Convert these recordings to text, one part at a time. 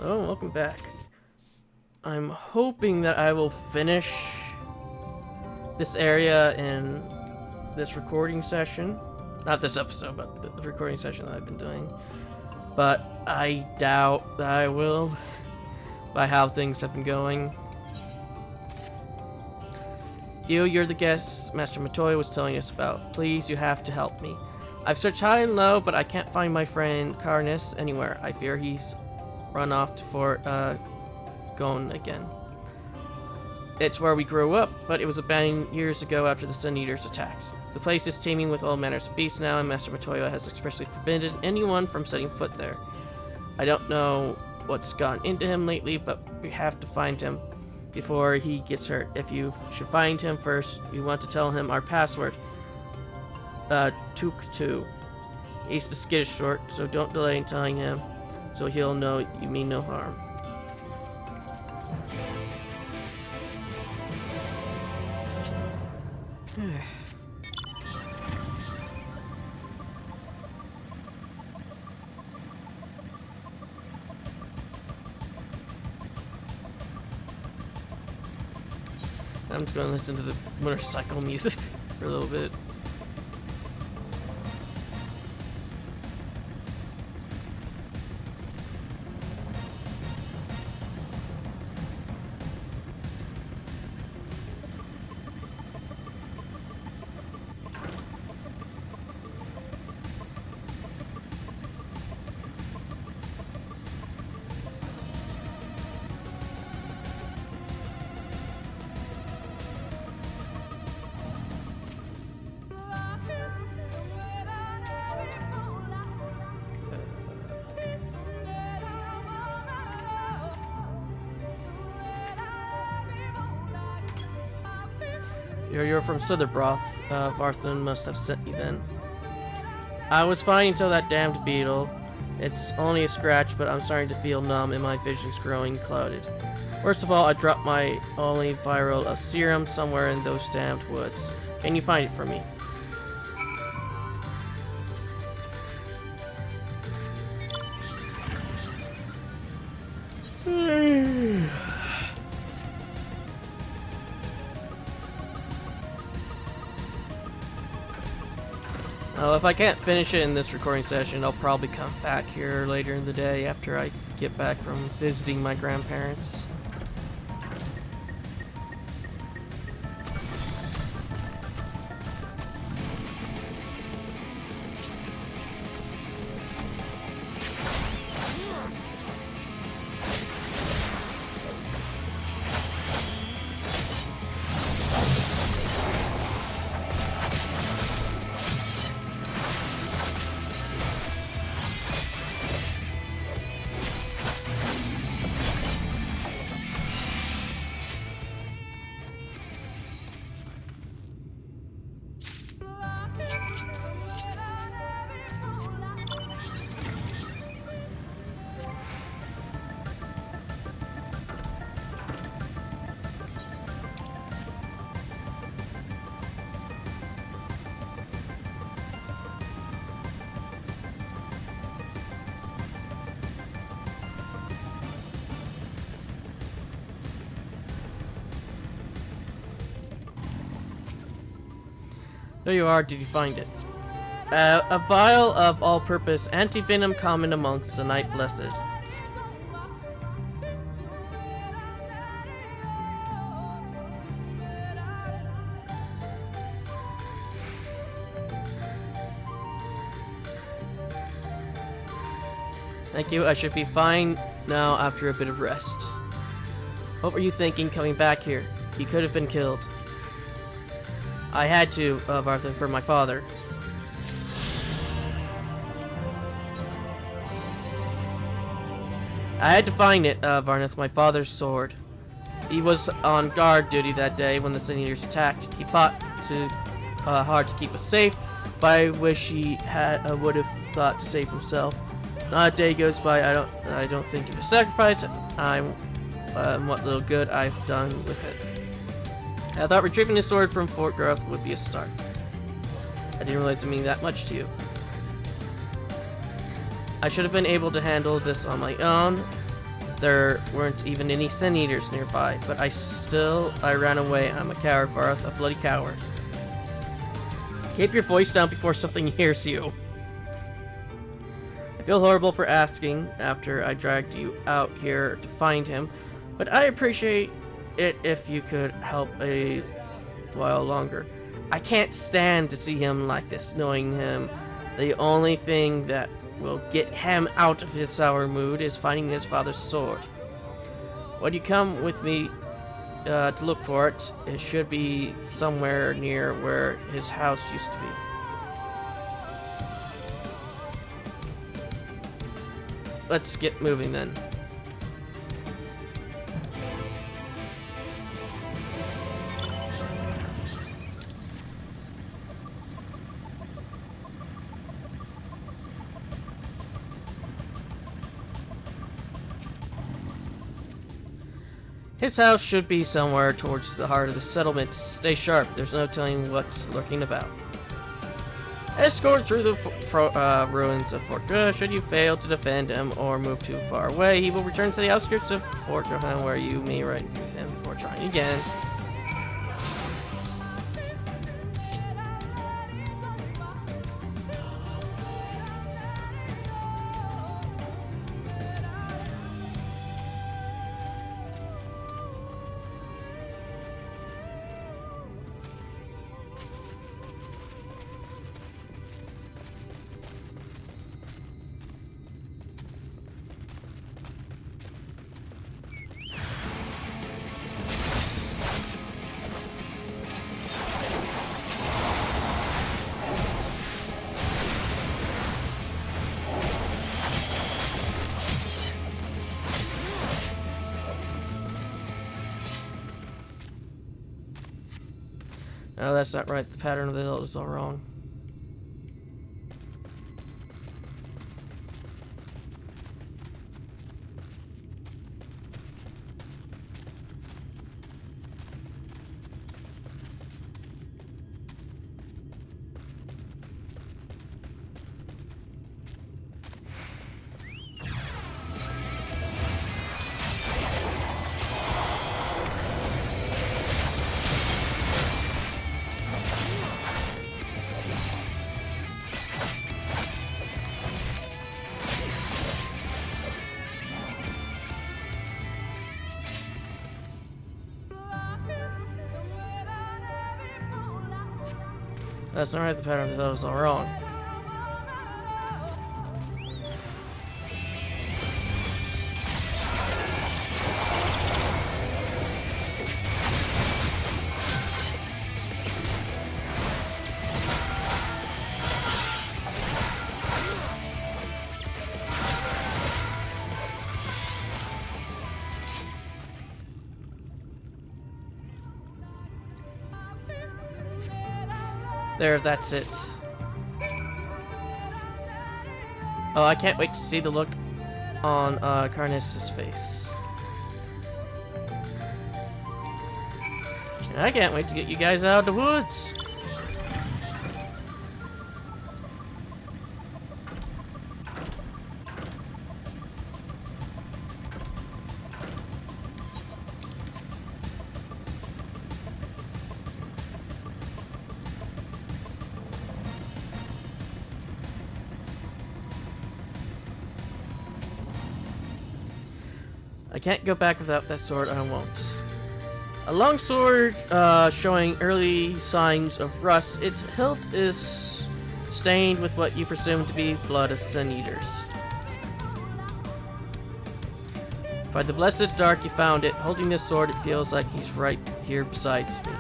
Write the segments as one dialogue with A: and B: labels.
A: Oh, welcome back. I'm hoping that I will finish this area in this recording session. Not this episode, but the recording session that I've been doing. But I doubt that I will, by how things have been going. You're the guest Master Matoya was telling us about. Please, you have to help me. I've searched high and low, but I can't find my friend Carnus anywhere. I fear he's run off to Fort Gon again. It's where we grew up, but it was abandoned years ago after the Sun Eaters attacked. The place is teeming with all manners of beasts now, and Master Matoya has expressly forbidden anyone from setting foot there. I don't know what's gone into him lately, but we have to find him before he gets hurt. If you should find him first, we want to tell him our password. Tuk-Tu. He's the skittish sort, so don't delay in telling him, so he'll know you mean no harm. I'm just going to listen to the motorcycle music for a little bit. You're from Sotherbroth. Varthan must have sent you then. I was fine until that damned beetle. It's only a scratch, but I'm starting to feel numb and my vision's growing clouded. Worst of all, I dropped my only vial of serum somewhere in those damned woods. Can you find it for me? If I can't finish it in this recording session, I'll probably come back here later in the day after I get back from visiting my grandparents. There you are, did you find it? A vial of all-purpose anti-venom common amongst the Night Blessed. Thank you, I should be fine now after a bit of rest. What were you thinking coming back here? You could have been killed. I had to, Varthan, for my father. I had to find it, Varnith, my father's sword. He was on guard duty that day when the Sun Eaters attacked. He fought hard to keep us safe, but I wish he would have thought to save himself. Not a day goes by I don't think of his sacrifice. What little good I've done with it. I thought retrieving the sword from Fort Growth would be a start. I didn't realize it meant that much to you. I should have been able to handle this on my own. There weren't even any sin eaters nearby, but I ran away. I'm a coward, Varth, a bloody coward. Keep your voice down before something hears you. I feel horrible for asking after I dragged you out here to find him, but I appreciate it if you could help a while longer. I can't stand to see him like this, knowing him. The only thing that will get him out of his sour mood is finding his father's sword. When you come with me to look for it, it should be somewhere near where his house used to be. Let's get moving then. His house should be somewhere towards the heart of the settlement. Stay sharp, there's no telling what's lurking about. Escort through the ruins of Fort Johann. Should you fail to defend him or move too far away, he will return to the outskirts of Fort Johann, where you may run through him before trying again. No, that's not right. The pattern of the hill is all wrong. That's not right. The pattern of the hill is all wrong. There, that's it. Oh, I can't wait to see the look on Karniss's face. And I can't wait to get you guys out of the woods. I can't go back without that sword, I won't. A long sword showing early signs of rust. Its hilt is stained with what you presume to be blood of sin eaters. By the blessed dark you found it. Holding this sword, it feels like he's right here beside me.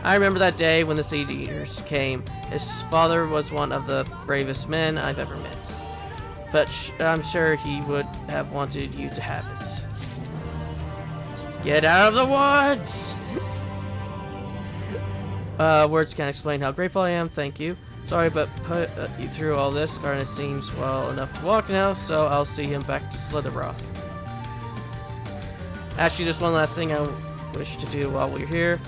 A: I remember that day when the sin eaters came. His father was one of the bravest men I've ever met. But I'm sure he would have wanted you to have it. Get out of the woods! Words can't explain how grateful I am, thank you. Sorry, but put you through all this. Karniss seems well enough to walk now, so I'll see him back to Slitheroth. Actually, just one last thing I wish to do while we're here.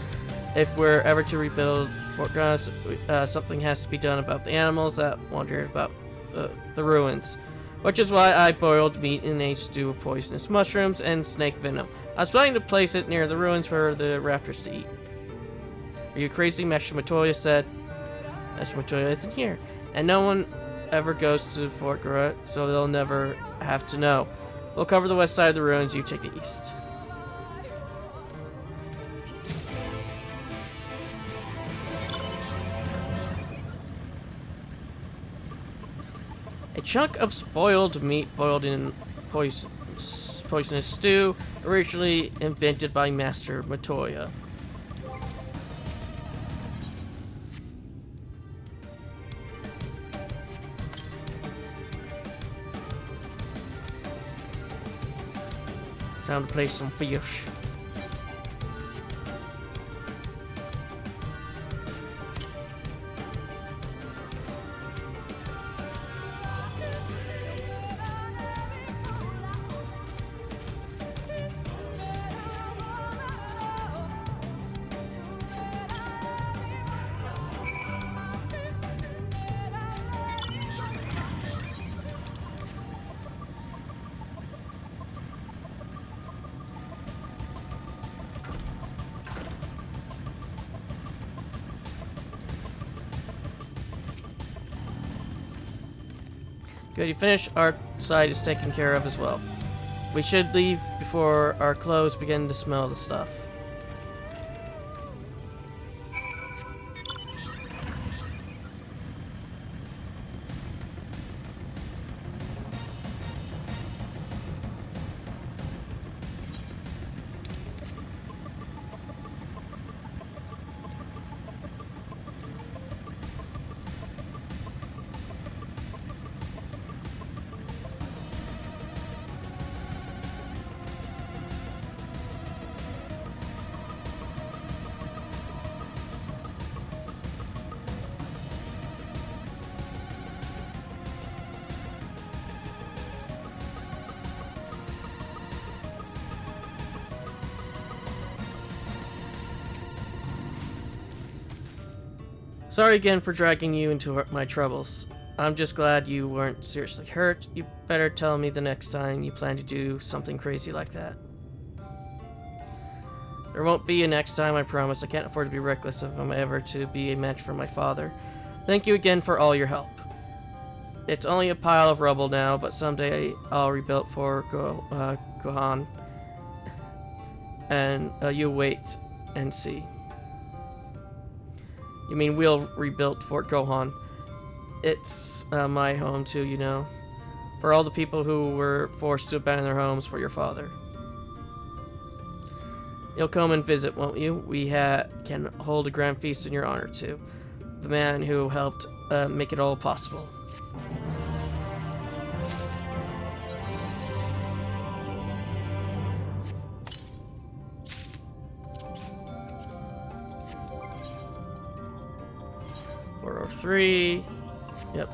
A: If we're ever to rebuild Fort Johann, something has to be done about the animals that wandered about the ruins. which is why I boiled meat in a stew of poisonous mushrooms and snake venom. I was planning to place it near the ruins for the raptors to eat. Are you crazy? Master Matoya said. Master Matoya isn't here, and no one ever goes to Fort Garrett, so they'll never have to know. We'll cover the west side of the ruins, you take the east. A chunk of spoiled meat boiled in poisonous stew, originally invented by Master Matoya. Time to play some fish. Good, you finished. Our side is taken care of as well. We should leave before our clothes begin to smell the stuff. Sorry again for dragging you into my troubles. I'm just glad you weren't seriously hurt. You better tell me the next time you plan to do something crazy like that. There won't be a next time, I promise. I can't afford to be reckless if I'm ever to be a match for my father. Thank you again for all your help. It's only a pile of rubble now, but someday I'll rebuild for Gohan. And you wait and see. You mean we'll rebuild Fort Gohan? It's my home too, you know. For all the people who were forced to abandon their homes for your father. You'll come and visit, won't you? We can hold a grand feast in your honor too. The man who helped make it all possible. Three. Yep.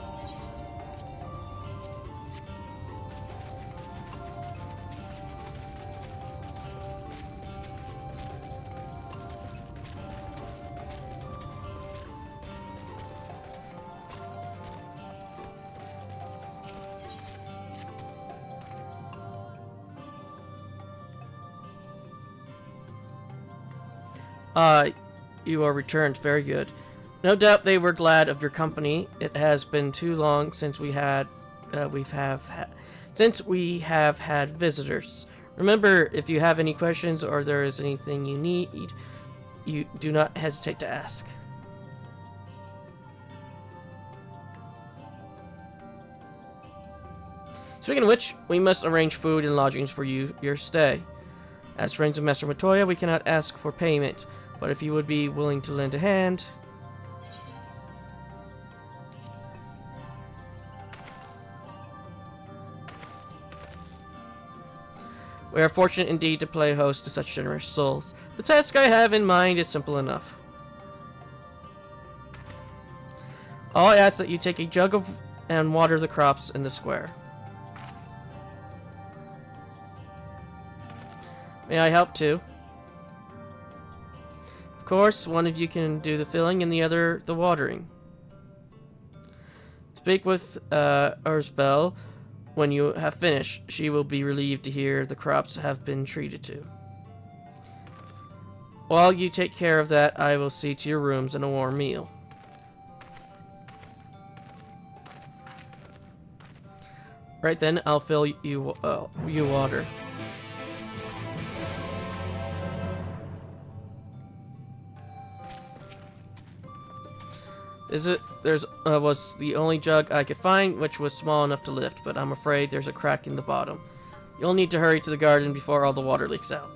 A: You are returned. Very good. No doubt they were glad of your company. It has been too long since we have had visitors. Remember, if you have any questions or there is anything you need, you do not hesitate to ask. Speaking of which, we must arrange food and lodgings for your stay. As friends of Master Matoya, we cannot ask for payment, but if you would be willing to lend a hand... We are fortunate indeed to play host to such generous souls. The task I have in mind is simple enough. All I ask that you take a jug of and water the crops in the square. May I help too? Of course, one of you can do the filling and the other the watering. Speak with Urzbel When you have finished, she will be relieved to hear the crops have been treated to. While you take care of that, I will see to your rooms and a warm meal. Right then, I'll fill you water. Was the only jug I could find, which was small enough to lift, but I'm afraid there's a crack in the bottom. You'll need to hurry to the garden before all the water leaks out.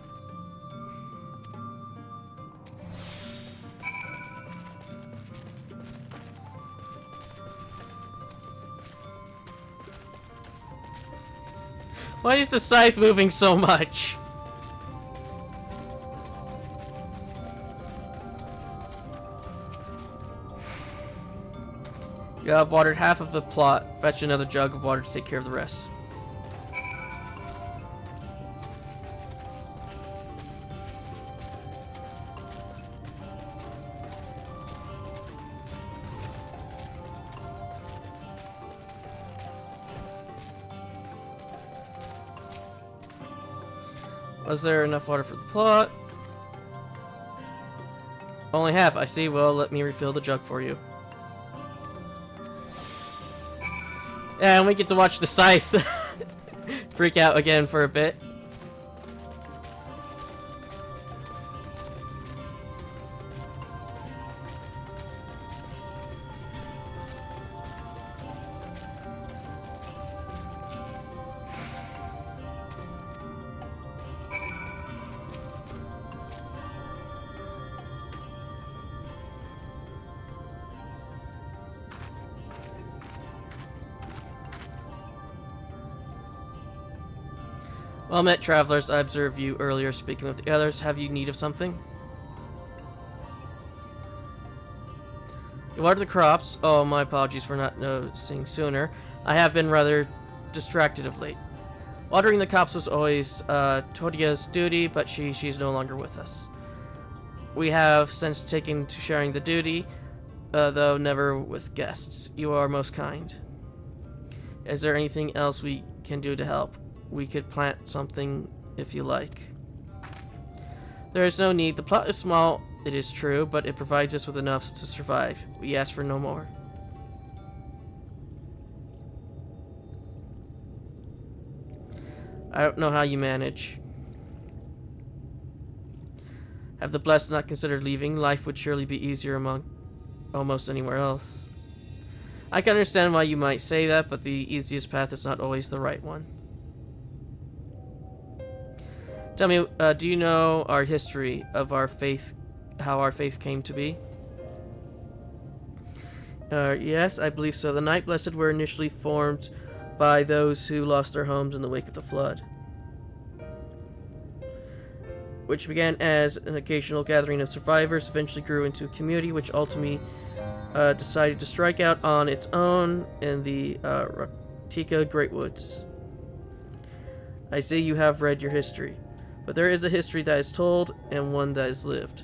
A: Why is the scythe moving so much? You have watered half of the plot. Fetch another jug of water to take care of the rest. Was there enough water for the plot? Only half, I see. Well, let me refill the jug for you. Yeah, and we get to watch the scythe freak out again for a bit. Well met, travelers. I observed you earlier speaking with the others. Have you need of something? You water the crops. Oh, my apologies for not noticing sooner. I have been rather distracted of late. Watering the crops was always Todia's duty, but she's no longer with us. We have since taken to sharing the duty, though never with guests. You are most kind. Is there anything else we can do to help? We could plant something if you like. There is no need. The plot is small, it is true, but it provides us with enough to survive. We ask for no more. I don't know how you manage. Have the blessed not considered leaving? Life would surely be easier among almost anywhere else. I can understand why you might say that, but the easiest path is not always the right one. Tell me, do you know our history of our faith, how our faith came to be? Yes, I believe so. The Night Blessed were initially formed by those who lost their homes in the wake of the flood, which began as an occasional gathering of survivors, eventually grew into a community, which ultimately decided to strike out on its own in the Raktika Great Woods. I see you have read your history. But there is a history that is told, and one that is lived.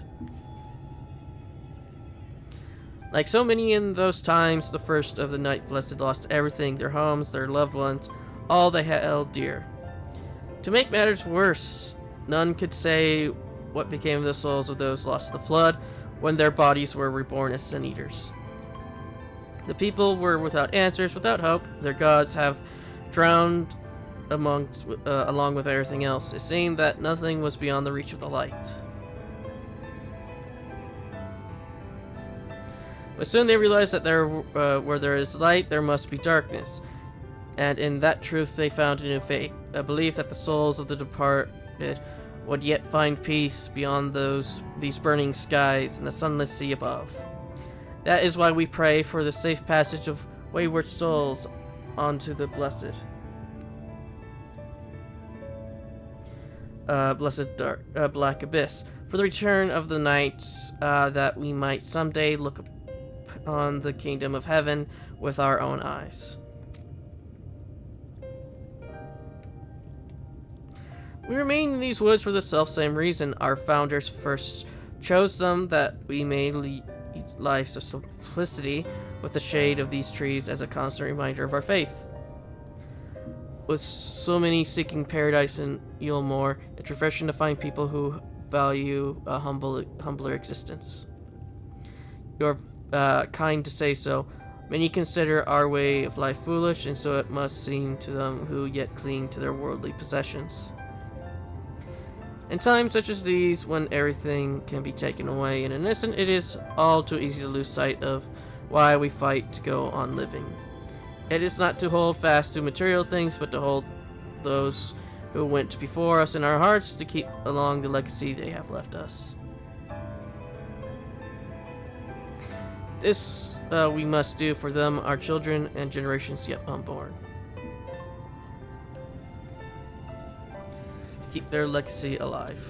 A: Like so many in those times, the first of the Night Blessed lost everything, their homes, their loved ones, all they held dear. To make matters worse, none could say what became of the souls of those lost to the flood, when their bodies were reborn as Sin Eaters. The people were without answers, without hope. Their gods have drowned along with everything else. It seemed that nothing was beyond the reach of the light. But soon they realized that where there is light, there must be darkness. And in that truth they found a new faith, a belief that the souls of the departed would yet find peace beyond these burning skies and the sunless sea above. That is why we pray for the safe passage of wayward souls onto the blessed. Blessed dark, black abyss, for the return of the nights, that we might someday look upon the kingdom of heaven with our own eyes. We remain in these woods for the selfsame reason. Our founders first chose them, that we may lead lives of simplicity with the shade of these trees as a constant reminder of our faith. With so many seeking paradise in Yulmore, it's refreshing to find people who value a humbler existence. You're kind to say so. Many consider our way of life foolish, and so it must seem to them who yet cling to their worldly possessions. In times such as these, when everything can be taken away in an instant, it is all too easy to lose sight of why we fight to go on living. It is not to hold fast to material things, but to hold those who went before us in our hearts, to keep along the legacy they have left us. This we must do for them, our children, and generations yet unborn. To keep their legacy alive.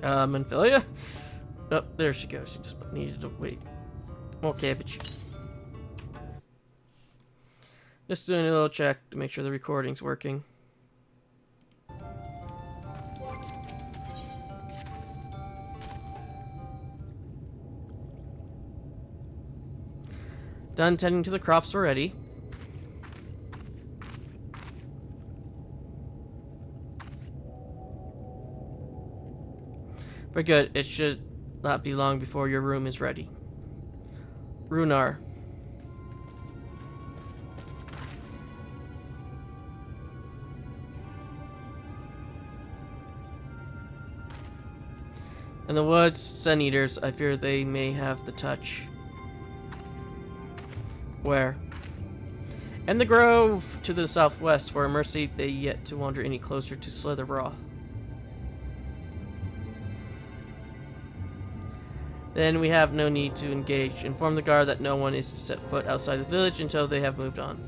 A: Menphilia? Oh, there she goes. She just needed to wait. More cabbage. Just doing a little check to make sure the recording's working. Done tending to the crops already. Very good. It should not be long before your room is ready. Runar. In the woods, sun eaters, I fear they may have the touch. Where? In the grove to the southwest, for a mercy they yet to wander any closer to Slitherbra. Then we have no need to engage. Inform the guard that no one is to set foot outside the village until they have moved on.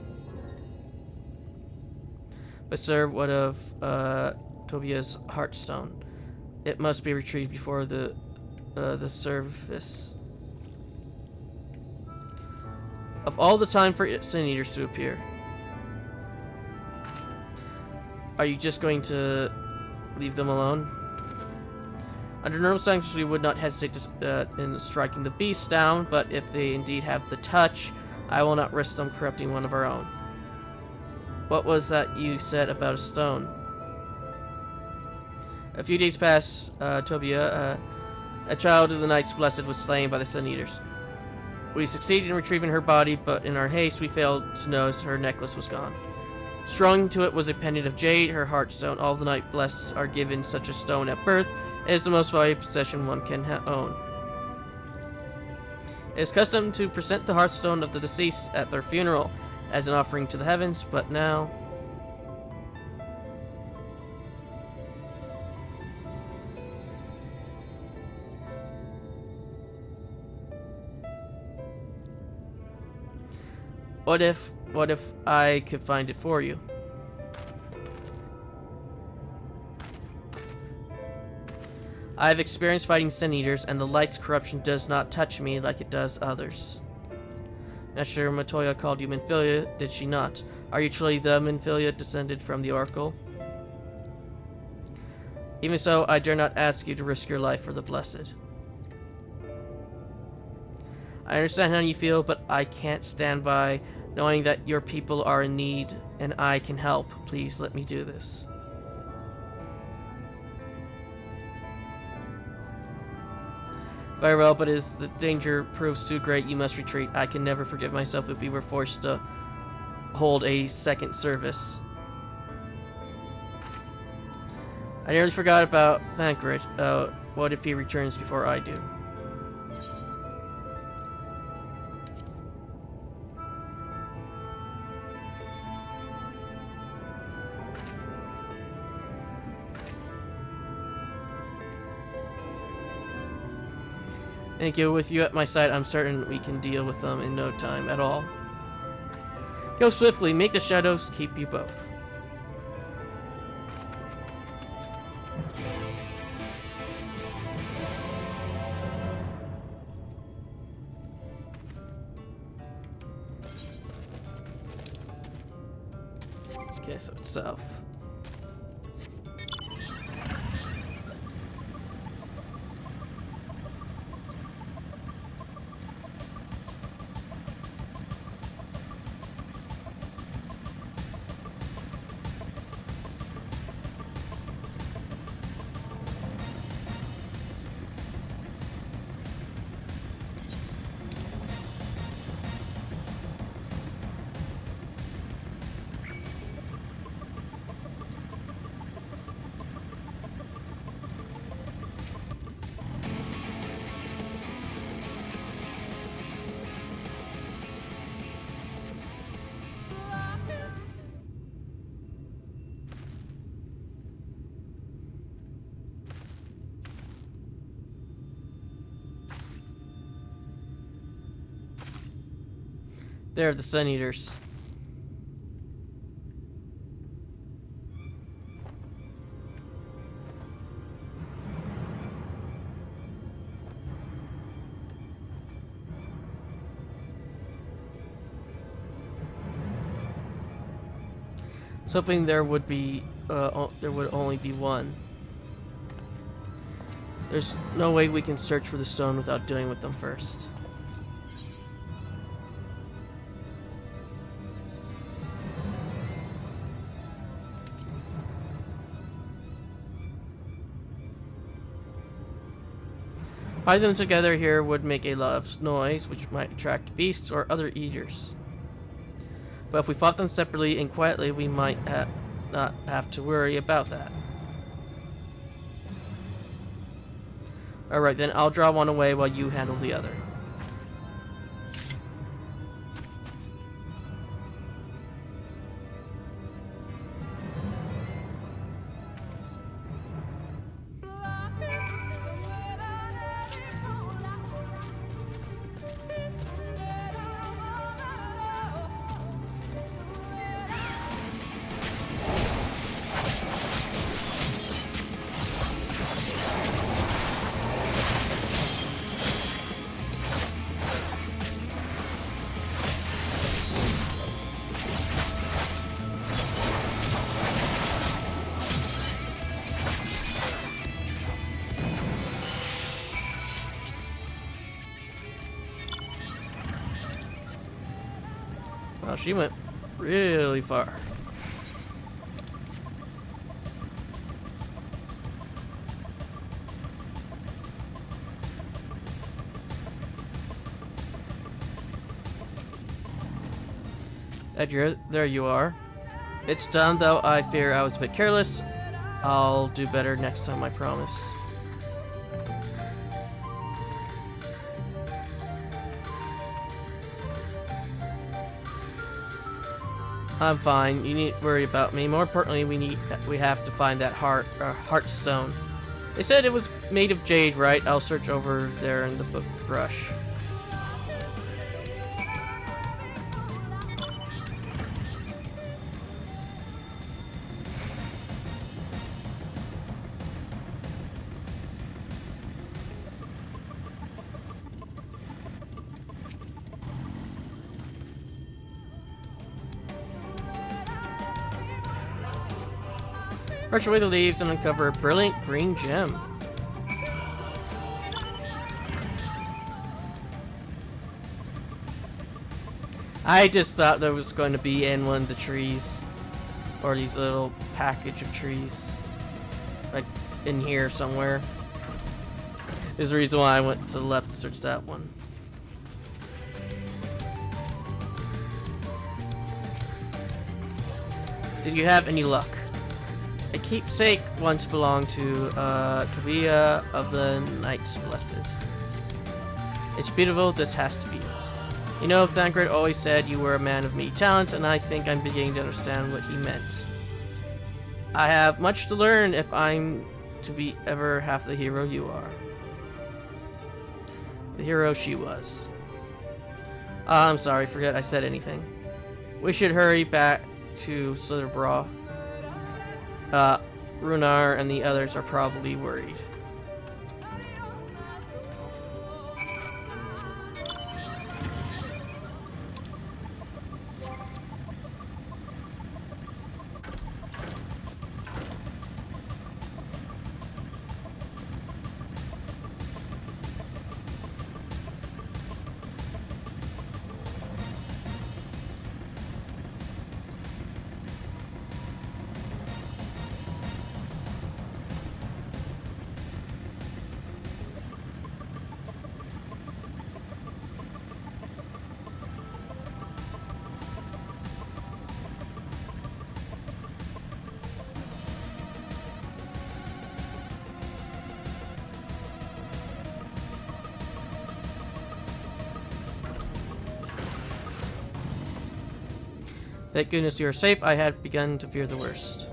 A: But sir, what of Tobia's heartstone? It must be retrieved before the service. Of all the time for sin eaters to appear. Are you just going to leave them alone? Under normal circumstances, we would not hesitate in striking the beasts down, but if they indeed have the touch, I will not risk them corrupting one of our own. What was that you said about a stone? A few days past, Tobia, a child of the Knights Blessed, was slain by the Sun Eaters. We succeeded in retrieving her body, but in our haste, we failed to notice her necklace was gone. Strung to it was a pendant of jade, her heartstone. All the Knight Blessed are given such a stone at birth. It is the most valuable possession one can own. It is custom to present the heartstone of the deceased at their funeral as an offering to the heavens, but now... What if I could find it for you? I have experience fighting Sin Eaters, and the Light's corruption does not touch me like it does others. Master Matoya called you Menphilia, did she not? Are you truly the Menphilia descended from the Oracle? Even so, I dare not ask you to risk your life for the Blessed. I understand how you feel, but I can't stand by knowing that your people are in need, and I can help. Please let me do this. Very well, but as the danger proves too great, you must retreat. I can never forgive myself if we were forced to hold a second service. I nearly forgot about Thancred. What if he returns before I do? Thank you. With you at my side, I'm certain we can deal with them in no time at all. Go swiftly. Make the shadows keep you both. Okay, so it's south. They're the Sun Eaters. I was hoping there would be, there would only be one. There's no way we can search for the stone without dealing with them first. Finding them together here would make a lot of noise, which might attract beasts or other eaters. But if we fought them separately and quietly, we might not have to worry about that. Alright, then I'll draw one away while you handle the other. Wow, she went really far. Edgar, there you are. It's done, though I fear I was a bit careless. I'll do better next time, I promise. I'm fine. You needn't worry about me. More importantly, we have to find that heart stone. They said it was made of jade, right? I'll search over there in the book brush. Brush away the leaves and uncover a brilliant green gem. I just thought there was going to be in one of the trees. Or these little package of trees. Like in here somewhere. Is the reason why I went to the left to search that one. Did you have any luck? A keepsake once belonged to Tobiah of the Knights Blessed. It's beautiful, this has to be it. You know, Thancred always said you were a man of many talents, and I think I'm beginning to understand what he meant. I have much to learn if I'm to be ever half the hero you are. The hero she was. I'm sorry, forget I said anything. We should hurry back to Slitherbra. Runar and the others are probably worried. Thank goodness you are safe. I had begun to fear the worst.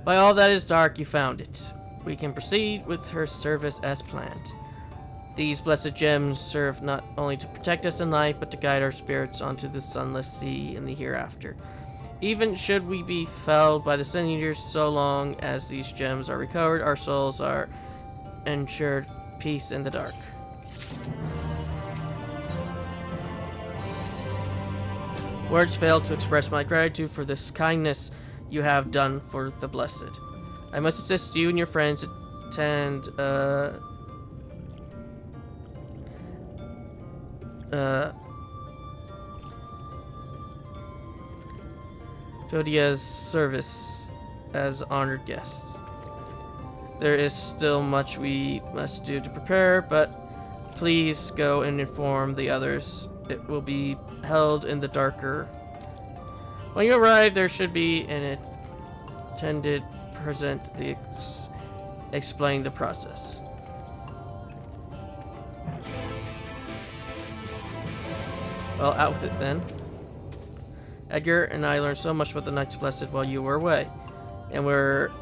A: By all that is dark, you found it. We can proceed with her service as planned. These blessed gems serve not only to protect us in life, but to guide our spirits onto the sunless sea in the hereafter. Even should we be felled by the Sun Eaters, so long as these gems are recovered, our souls are ensured peace in the dark. Words fail to express my gratitude for this kindness you have done for the blessed. I must assist you and your friends attend Jodia's service as honored guests. There is still much we must do to prepare, but please go and inform the others. It will be held in the darker. When you arrive, there should be an attendant present to explain the process. Well, out with it then. Edgar and I learned so much about the Knights Blessed while you were away, and we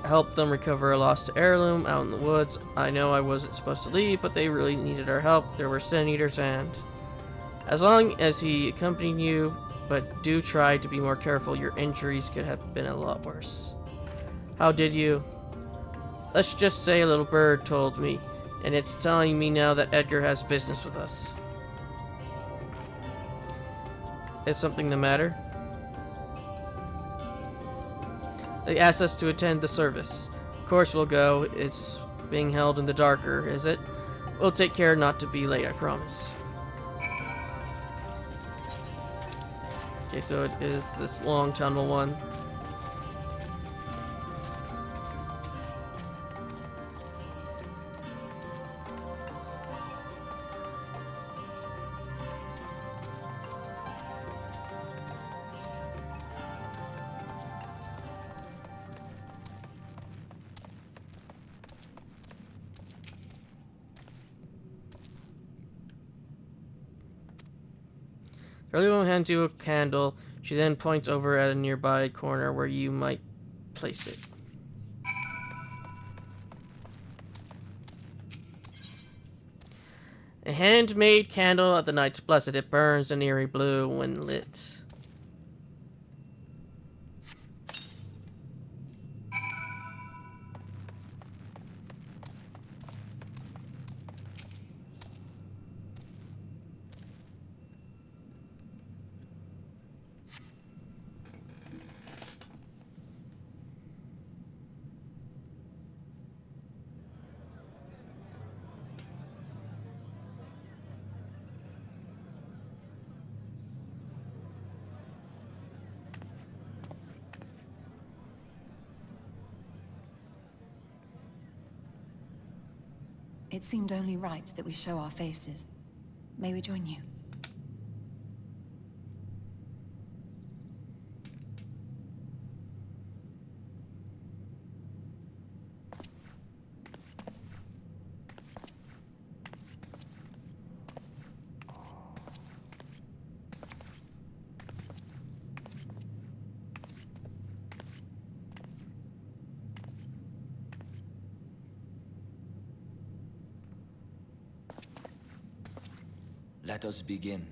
A: helped them recover a lost heirloom out in the woods. I know I wasn't supposed to leave, but they really needed our help. There were Sin Eaters, and as long as he accompanied you, but do try to be more careful. Your injuries could have been a lot worse. How did you? Let's just say a little bird told me, and it's telling me now that Edgar has business with us. Is something the matter? They asked us to attend the service. Of course we'll go. It's being held in the darker, is it? We'll take care not to be late, I promise. Okay, so it is this long tunnel one. The early woman hands you a candle. She then points over at a nearby corner where you might place it. A handmade candle of the Knights Blessed. It burns an eerie blue when lit.
B: It seemed only right that we show our faces. May we join you?
C: Let us begin.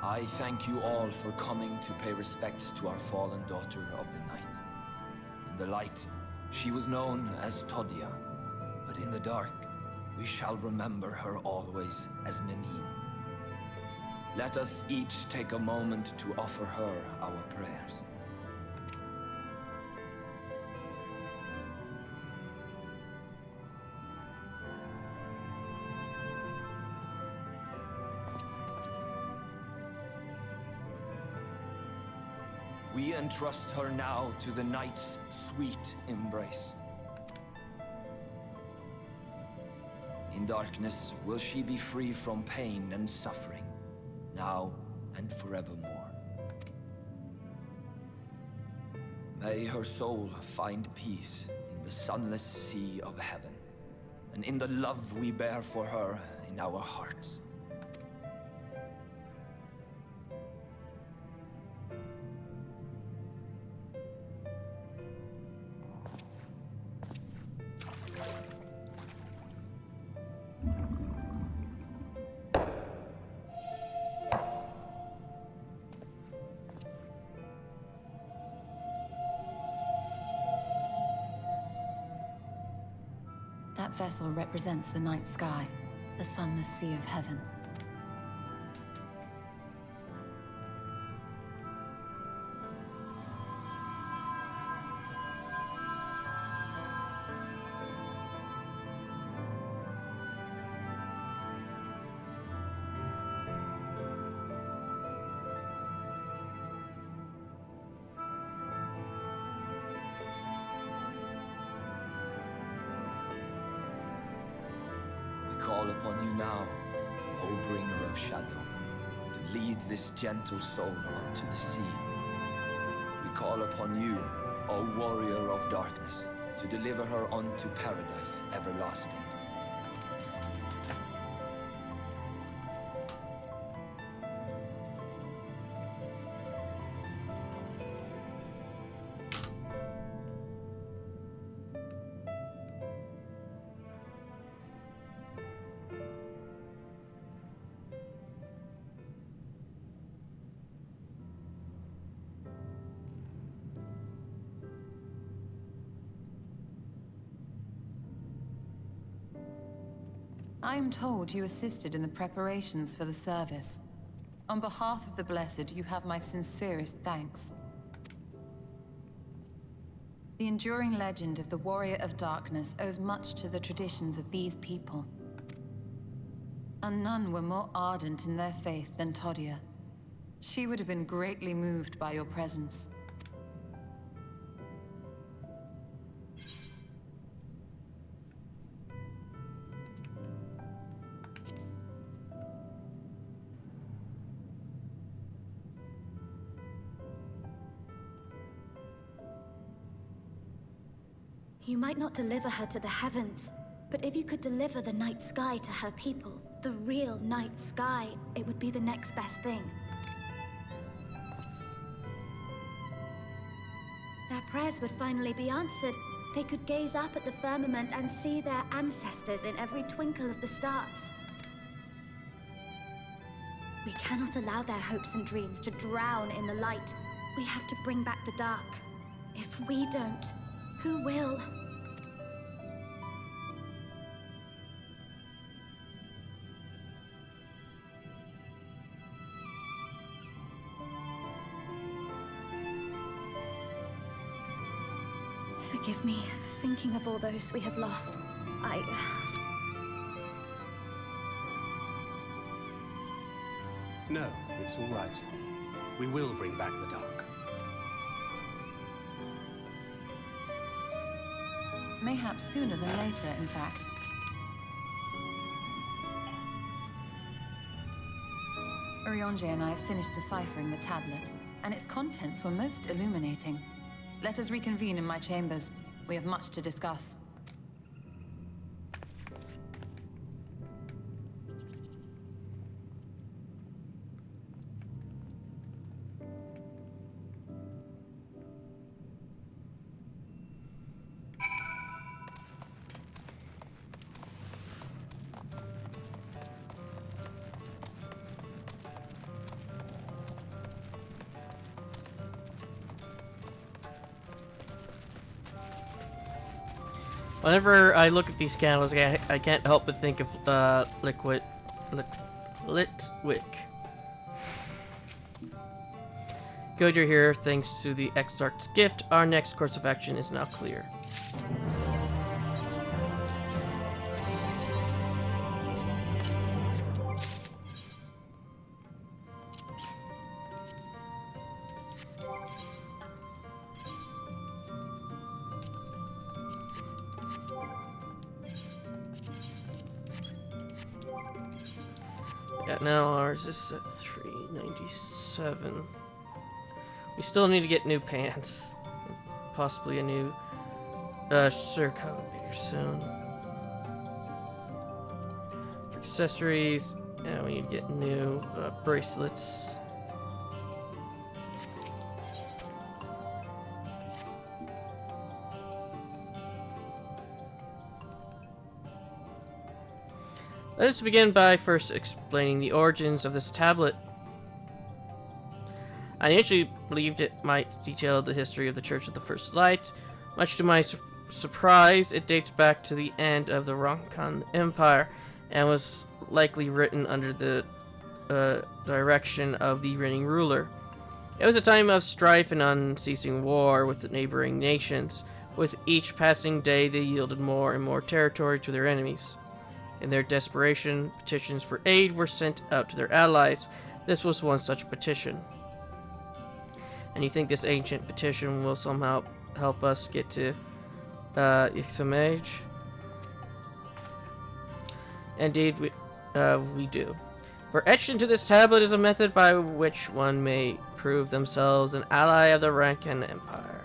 C: I thank you all for coming to pay respects to our fallen daughter of the night. In the light, she was known as Todia, but in the dark, we shall remember her always as Menine. Let us each take a moment to offer her our prayers. We entrust her now to the night's sweet embrace. In darkness will she be free from pain and suffering, now and forevermore. May her soul find peace in the sunless sea of heaven, and in the love we bear for her in our hearts.
B: That vessel represents the night sky, the sunless sea of heaven.
C: We call upon you now, O bringer of shadow, to lead this gentle soul onto the sea. We call upon you, O warrior of darkness, to deliver her unto paradise everlasting.
B: I am told you assisted in the preparations for the service. On behalf of the Blessed, you have my sincerest thanks. The enduring legend of the Warrior of Darkness owes much to the traditions of these people. And none were more ardent in their faith than Todia. She would have been greatly moved by your presence.
D: You might not deliver her to the heavens, but if you could deliver the night sky to her people, the real night sky, it would be the next best thing. Their prayers would finally be answered. They could gaze up at the firmament and see their ancestors in every twinkle of the stars. We cannot allow their hopes and dreams to drown in the light. We have to bring back the dark. If we don't, who will? Forgive me, thinking of all those we have lost.
E: No, it's all right. We will bring back the dark.
B: Mayhaps sooner than later, in fact. Urionje and I have finished deciphering the tablet, and its contents were most illuminating. Let us reconvene in my chambers. We have much to discuss.
A: Whenever I look at these candles, I can't help but think of Litwick. Good, you're here. Thanks to the Exarch's gift, our next course of action is now clear. Yeah, now ours is at 397. We still need to get new pants. Possibly a new surcoat here soon. For accessories, yeah, we need to get new bracelets. Let us begin by first explaining the origins of this tablet. I initially believed it might detail the history of the Church of the First Light. Much to my surprise, it dates back to the end of the Ronkan Empire and was likely written under the direction of the reigning ruler. It was a time of strife and unceasing war with the neighboring nations. With each passing day, they yielded more and more territory to their enemies. In their desperation, petitions for aid were sent out to their allies. This was one such petition. And you think this ancient petition will somehow help us get to XIV? Indeed, we do. For etched into this tablet is a method by which one may prove themselves an ally of the Rankan Empire.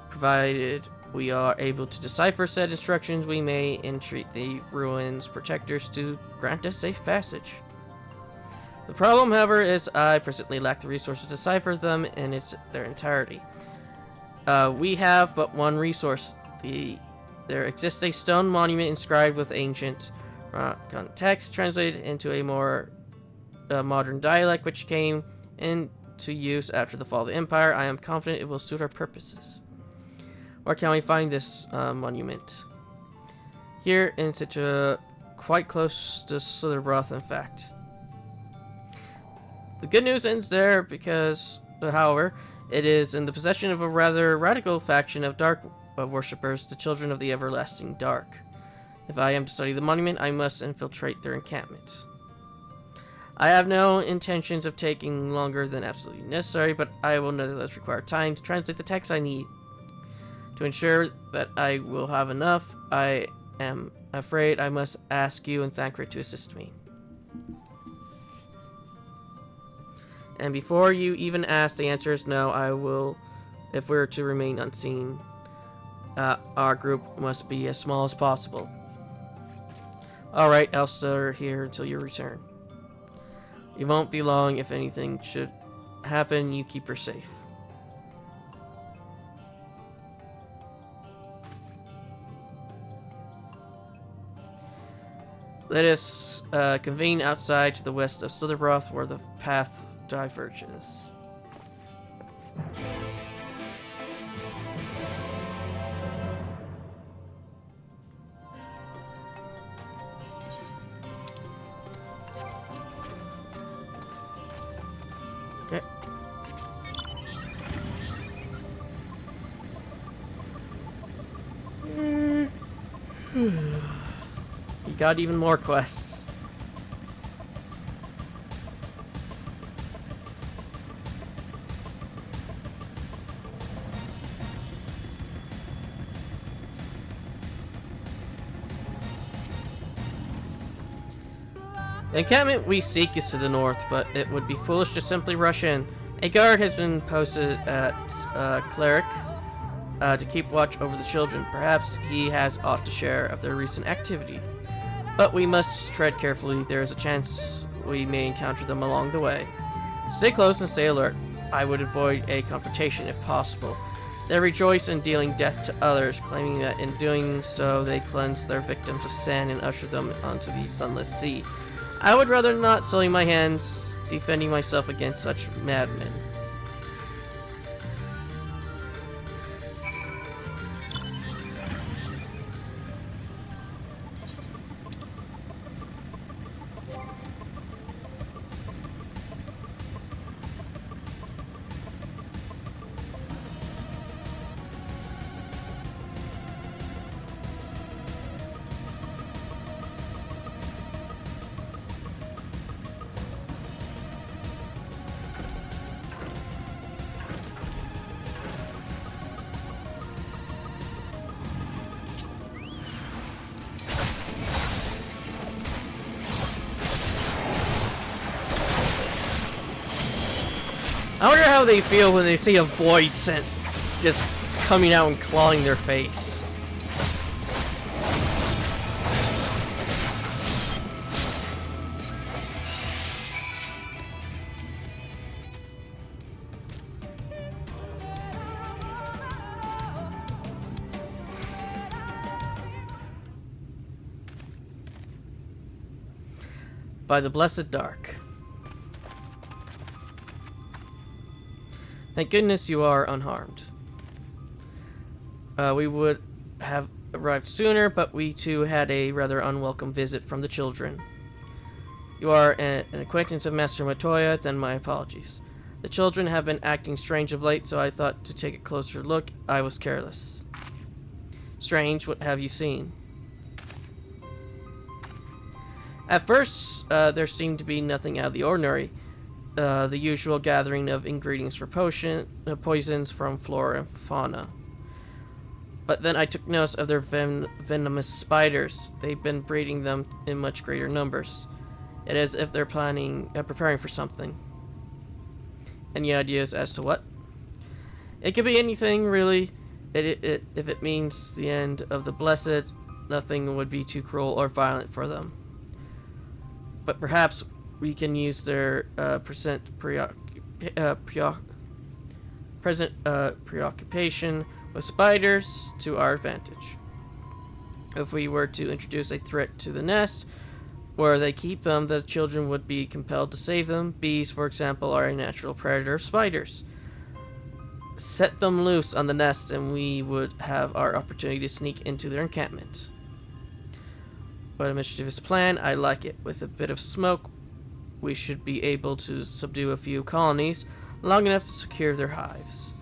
A: Provided we are able to decipher said instructions, we may entreat the ruins' protectors to grant us safe passage. The problem, however, is I presently lack the resources to decipher them in their entirety. We have but one resource. There exists a stone monument inscribed with ancient text translated into a more modern dialect which came into use after the fall of the Empire. I am confident it will suit our purposes. Where can we find this monument? Here in Citra, quite close to Slitherbroth, in fact. The good news ends there because, however, it is in the possession of a rather radical faction of dark worshippers, the Children of the Everlasting Dark. If I am to study the monument, I must infiltrate their encampment. I have no intentions of taking longer than absolutely necessary, but I will nevertheless require time to translate the text I need. To ensure that I will have enough, I am afraid I must ask you and Thancred to assist me. And before you even ask, the answer is no. I will, if we're to remain unseen. Our group must be as small as possible. Alright, I'll stay here until you return. It won't be long. If anything should happen, you keep her safe. Let us convene outside to the west of Slitherbroth, where the path diverges. Okay. You got even more quests. The encampment we seek is to the north, but it would be foolish to simply rush in. A guard has been posted at Cleric to keep watch over the children. Perhaps he has aught to share of their recent activity. But we must tread carefully. There is a chance we may encounter them along the way. Stay close and stay alert. I would avoid a confrontation if possible. They rejoice in dealing death to others, claiming that in doing so they cleanse their victims of sin and usher them onto the sunless sea. I would rather not sully my hands defending myself against such madmen. I wonder how they feel when they see a void scent just coming out and clawing their face. By the blessed dark. Thank goodness you are unharmed. We would have arrived sooner, but we too had a rather unwelcome visit from the children. You are an acquaintance of Master Matoya, then my apologies. The children have been acting strange of late, so I thought to take a closer look. I was careless. Strange, what have you seen? At first, there seemed to be nothing out of the ordinary. The usual gathering of ingredients for poisons from flora and fauna. But then I took notice of their venomous spiders. They've been breeding them in much greater numbers. It is as if they're preparing for something. Any ideas as to what? It could be anything, really. If it means the end of the blessed, nothing would be too cruel or violent for them. But perhaps we can use their present preoccupation with spiders to our advantage. If we were to introduce a threat to the nest where they keep them, the children would be compelled to save them. Bees, for example, are a natural predator of spiders. Set them loose on the nest and we would have our opportunity to sneak into their encampment. What a mischievous plan. I like it. With a bit of smoke, we should be able to subdue a few colonies long enough to secure their hives.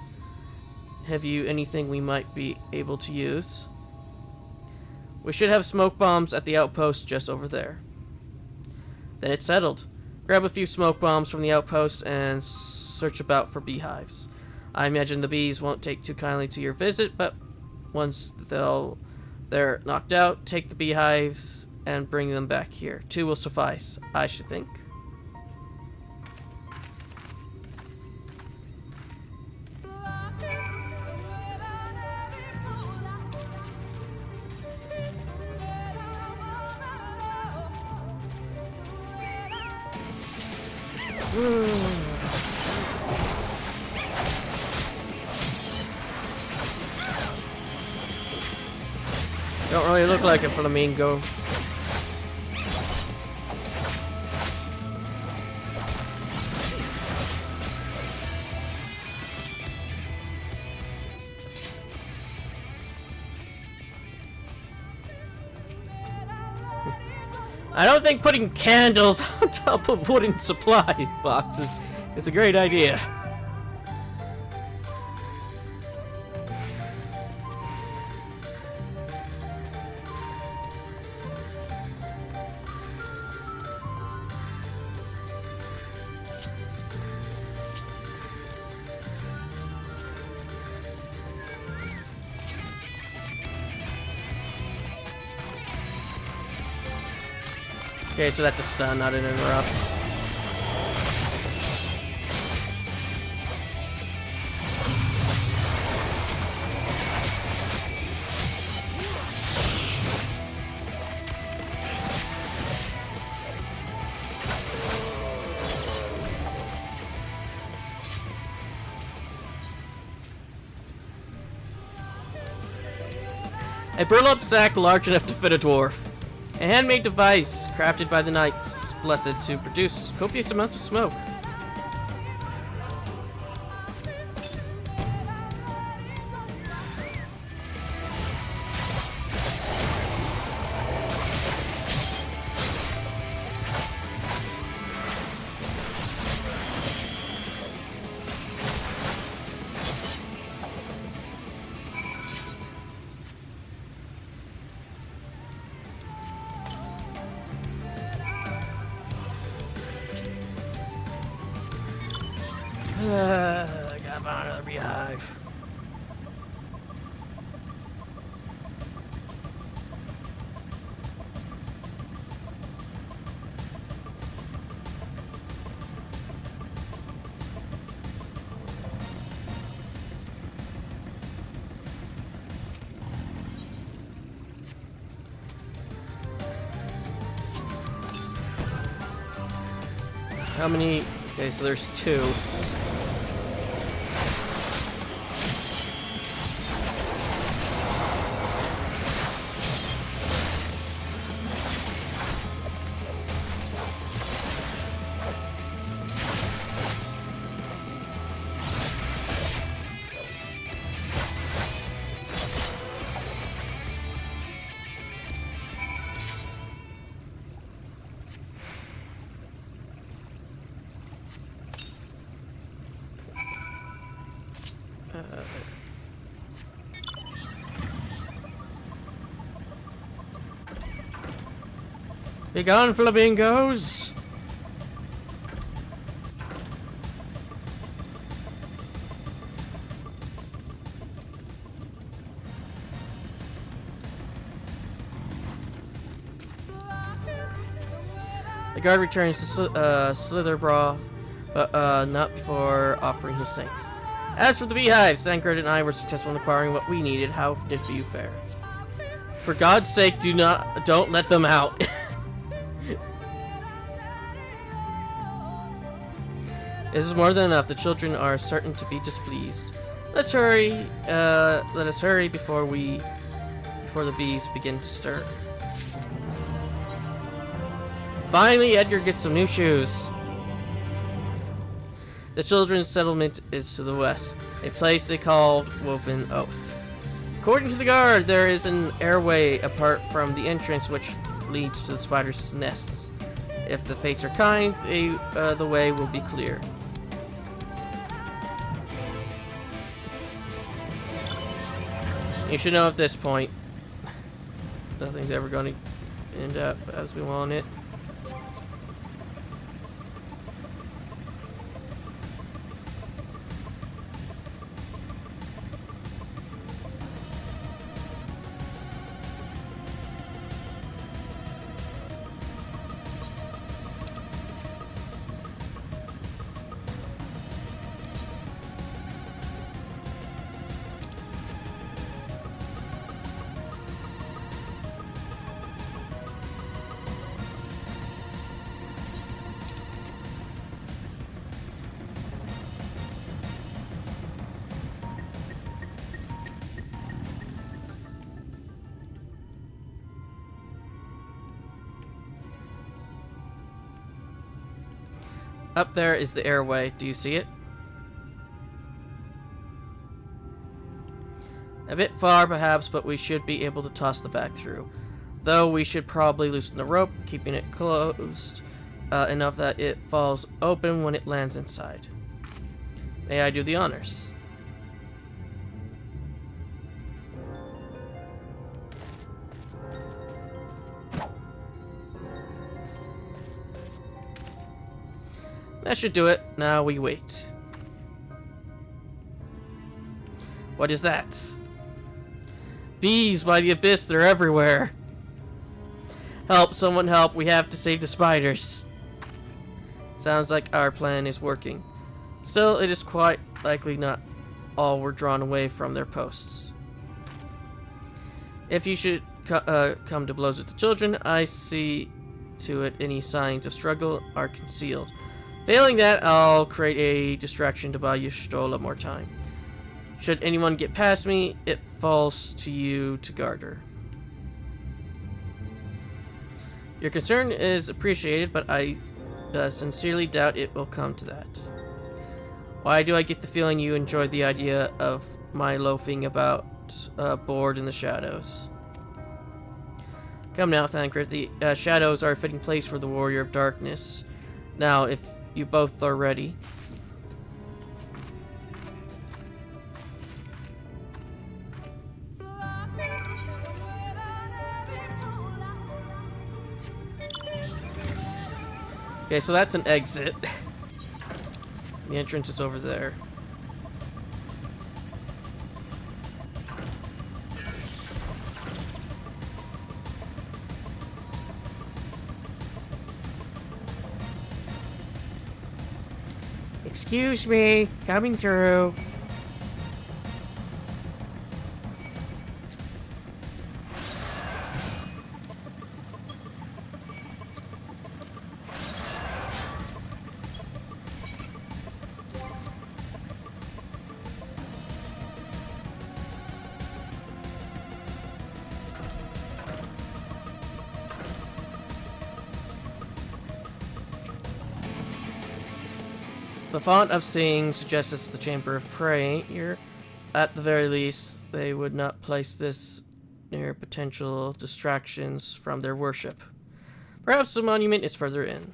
A: Have you anything we might be able to use? We should have smoke bombs at the outpost just over there. Then it's settled. Grab a few smoke bombs from the outpost and search about for beehives. I imagine the bees won't take too kindly to your visit, but once they're knocked out, take the beehives and bring them back here. 2 will suffice, I should think. Don't really look like a flamingo. I don't think putting candles on top of wooden supply boxes is a great idea. Okay, so that's a stun, not an interrupt. A burlap sack large enough to fit a dwarf. A handmade device crafted by the knights blessed to produce copious amounts of smoke. Got another beehive. How many? Okay, so there's 2. Be gone, flamingos! The guard returns to Slither Brawl, but not before offering his thanks. As for the beehives, Thancred and I were successful in acquiring what we needed. How did you fare? For God's sake, don't let them out. This is more than enough. The children are certain to be displeased. Let's hurry. Let us hurry before the bees begin to stir. Finally, Edgar gets some new shoes. The children's settlement is to the west, a place they called Woven Oath. According to the guard, there is an airway apart from the entrance which leads to the spiders' nests. If the fates are kind, the way will be clear. You should know at this point, nothing's ever going to end up as we want it. Up there is the airway. Do you see it? A bit far, perhaps, but we should be able to toss the bag through. Though we should probably loosen the rope, keeping it closed enough that it falls open when it lands inside. May I do the honors? That should do it. Now we wait. What is that? Bees by the abyss, they're everywhere. Help, someone help, we have to save the spiders. Sounds like our plan is working. Still, it is quite likely not all were drawn away from their posts. If you should come to blows with the children, I see to it any signs of struggle are concealed. Failing that, I'll create a distraction to buy you Stola more time. Should anyone get past me, it falls to you to guard her. Your concern is appreciated, but I sincerely doubt it will come to that. Why do I get the feeling you enjoyed the idea of my loafing about bored in the shadows? Come now, Thancred. The shadows are a fitting place for the Warrior of Darkness. Now, if you both are ready. Okay, so that's an exit. The entrance is over there. Excuse me, coming through. The font of seeing suggests it's the chamber of prayer. At the very least, they would not place this near potential distractions from their worship. Perhaps the monument is further in.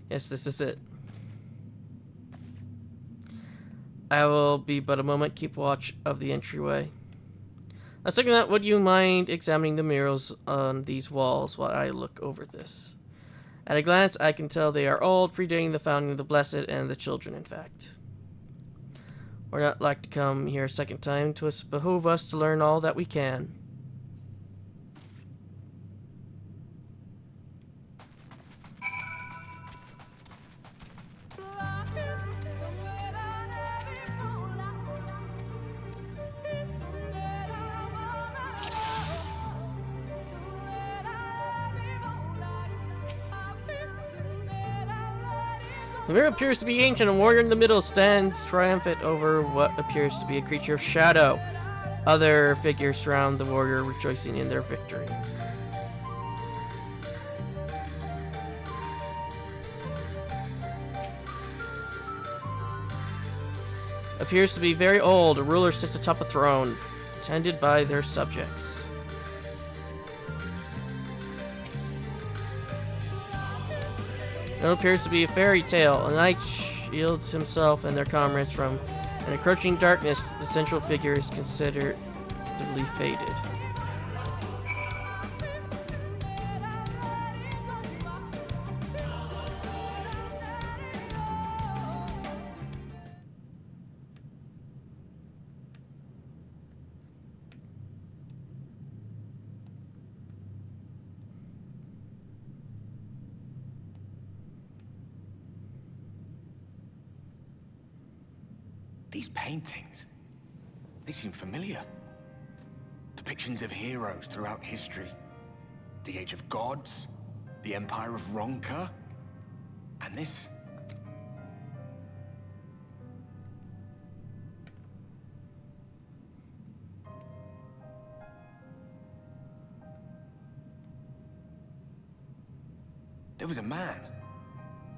A: Yes, this is it. I will be but a moment. Keep watch of the entryway. Now, second that, would you mind examining the murals on these walls while I look over this? At a glance, I can tell they are old, predating the founding of the Blessed and the Children, in fact. We're not like to come here a second time. 'Twas behoove us to learn all that we can. The mirror appears to be ancient. A warrior in the middle stands triumphant over what appears to be a creature of shadow. Other figures surround the warrior, rejoicing in their victory. Appears to be very old. A ruler sits atop a throne, tended by their subjects. It appears to be a fairy tale. A knight shields himself and their comrades from an encroaching darkness. The central figure is considerably faded.
F: These paintings, they seem familiar. Depictions of heroes throughout history. The Age of Gods, the Empire of Ronka, and this. There was a man,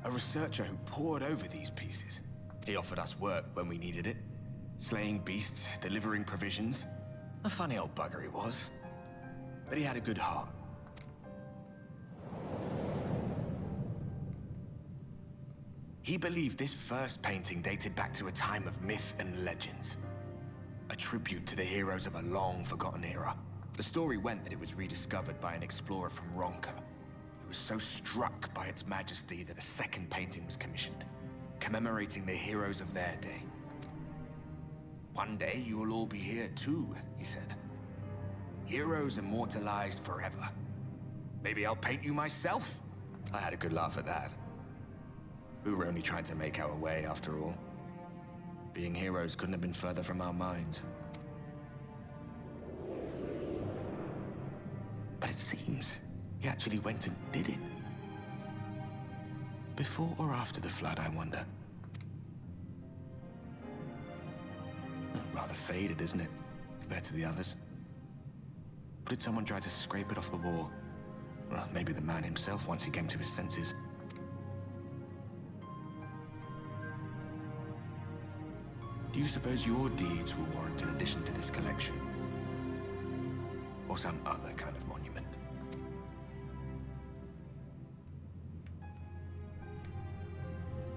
F: a researcher who pored over these pieces. He offered us work when we needed it. Slaying beasts, delivering provisions. A funny old bugger he was. But he had a good heart. He believed this first painting dated back to a time of myth and legends. A tribute to the heroes of a long-forgotten era. The story went that it was rediscovered by an explorer from Ronka, who was so struck by its majesty that a second painting was commissioned, commemorating the heroes of their day. One day you will all be here too, he said. Heroes immortalized forever. Maybe I'll paint you myself? I had a good laugh at that. We were only trying to make our way after all. Being heroes couldn't have been further from our minds. But it seems he actually went and did it. Before or after the flood, I wonder. Rather faded, isn't it, compared to the others? Or did someone try to scrape it off the wall? Well, maybe the man himself once he came to his senses. Do you suppose your deeds will warrant an addition to this collection? Or some other kind of monument?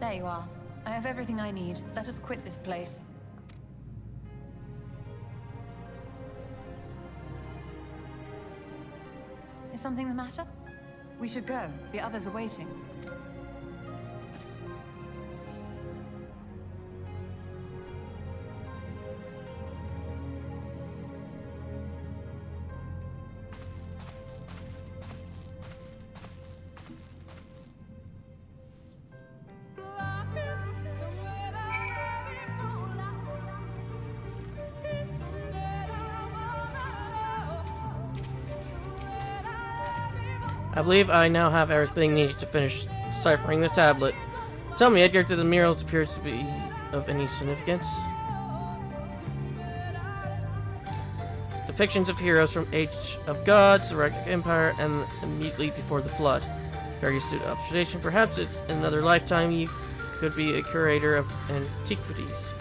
B: There you are. I have everything I need. Let us quit this place. Is something the matter? We should go. The others are waiting.
A: I believe I now have everything needed to finish ciphering the tablet. Tell me, Edgar, do the murals appear to be of any significance? Depictions of heroes from Age of Gods, the Ragnarok Empire, and immediately before the Flood. Very astute observation. Perhaps it's in another lifetime you could be a curator of antiquities.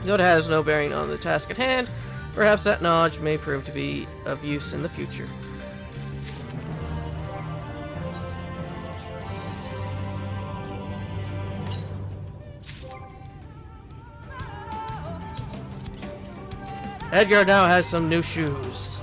A: Though it has no bearing on the task at hand, perhaps that knowledge may prove to be of use in the future. Edgar now has some new shoes.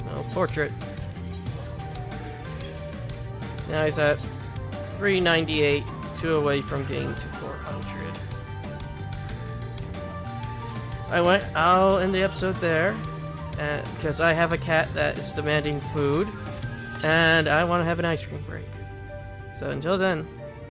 A: No portrait. Now he's at 398, 2 away from getting to 400. I'll end the episode there. Because I have a cat that is demanding food, and I want to have an ice cream break. So until then.